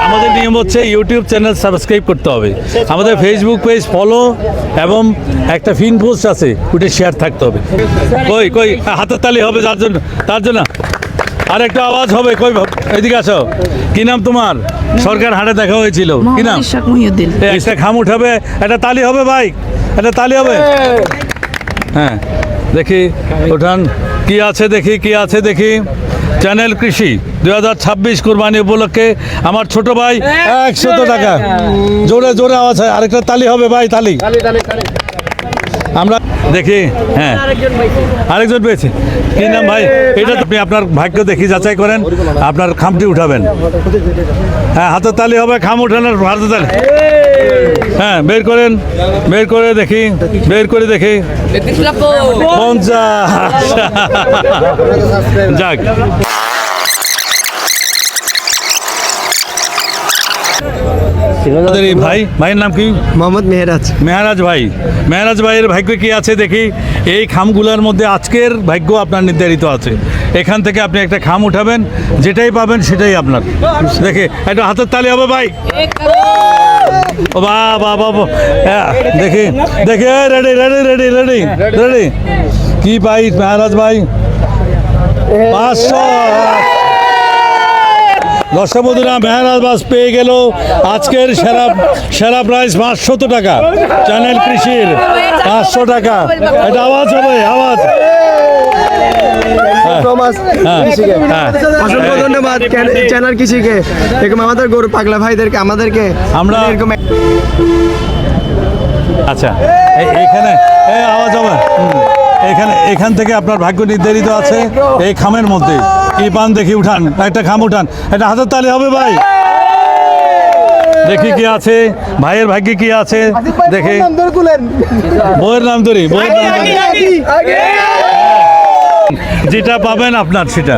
আমাদের নিয়ম হচ্ছে ইউটিউব চ্যানেল সাবস্ক্রাইব করতে হবে, আমাদের ফেসবুক পেজ ফলো এবং একটা ফিন পোস্ট আছে ওটা শেয়ার থাকতে হবে। কই কই হাতের তালি হবে তার জন্য আর একটা আওয়াজ হবে। কই এদিকে আসো, কি নাম তোমার? সরকার হাটে দেখা হয়েছিল, কি নাম? একটা খাম উঠাবে, একটা তালি হবে ভাই, একটা তালি হবে। হ্যাঁ দেখি ওঠান, কি আছে দেখি, কি আছে দেখি। চ্যানেল কৃষি 2026 কুরবানি উপলক্ষে আমার ছোট ভাই 100 টাকা। জোরে জোরে আওয়াজ হয়, আরেকটা তালি হবে ভাই, তালি। আমরা দেখি। হ্যাঁ আরেকজন পেয়েছে, কি নাম ভাই? এটা আপনি আপনার ভাগ্য দেখি যাচাই করেন, আপনার খামটি উঠাবেন। হ্যাঁ হাতের তালি হবে, খাম উঠানোর হাতের তালি। হ্যাঁ বের করেন, বের করে দেখি, বের করে দেখি। 50। যাক ভাই, ভাইয়ের নাম কি? মোহাম্মদ মেহরাজ। মেহরাজ ভাই, মেহরাজ ভাইয়ের ভাগ্য কি আছে দেখি। এই খামগুলোর মধ্যে আজকের ভাগ্য আপনার নির্ধারিত আছে। এখান থেকে আপনি একটা খাম উঠাবেন, যেটাই পাবেন সেটাই আপনার। দেখে একটা হাতের তালি হবে ভাই। ও বাহ বাহ বাহ, দেখি দেখি, ready ready ready ready ready. কি ভাই মেহরাজ ভাই? 500। দর্শক বন্ধুরা, মেহরাজ বাস পেয়ে গেল আজকের সেরা প্রাইস 500 টাকা। চ্যানেল কৃষির 500 টাকা। এটা আওয়াজ হবে, আওয়াজ। অসংখ্য ধন্যবাদ চ্যানেল কৃষিকে, এরকম আমাদের গরু পাগলা ভাইদেরকে, আমাদেরকে আমরা এরকম। আচ্ছা এখানে আওয়াজ হবে। এখান থেকে আপনার ভাগ্য নির্ধারিত আছে এই খামের মধ্যে। কি পান দেখি, উঠান একটা খাম, উঠান একটা হাতের তালি হবে ভাই। দেখি কি আছে ভাইয়ের ভাগ্যে, কি আছে দেখি। বইয়ের নাম ধরি, বইয়ের নাম ধরি। যেটা পাবেন আপনার সেটা।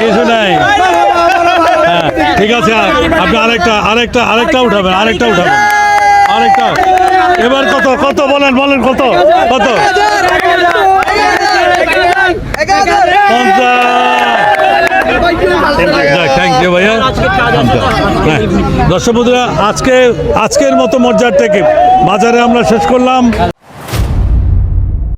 কিছু নাই। ঠিক আছে, আপনি আরেকটা উঠাবেন, আরেকটা। এবার কত কত বলেন, বলেন কত কত? 50। থ্যাংক ইউ ভাইয়া। দর্শক বন্ধুরা, আজকের মতো মর্যাদা থেকে বাজারে আমরা শেষ করলাম।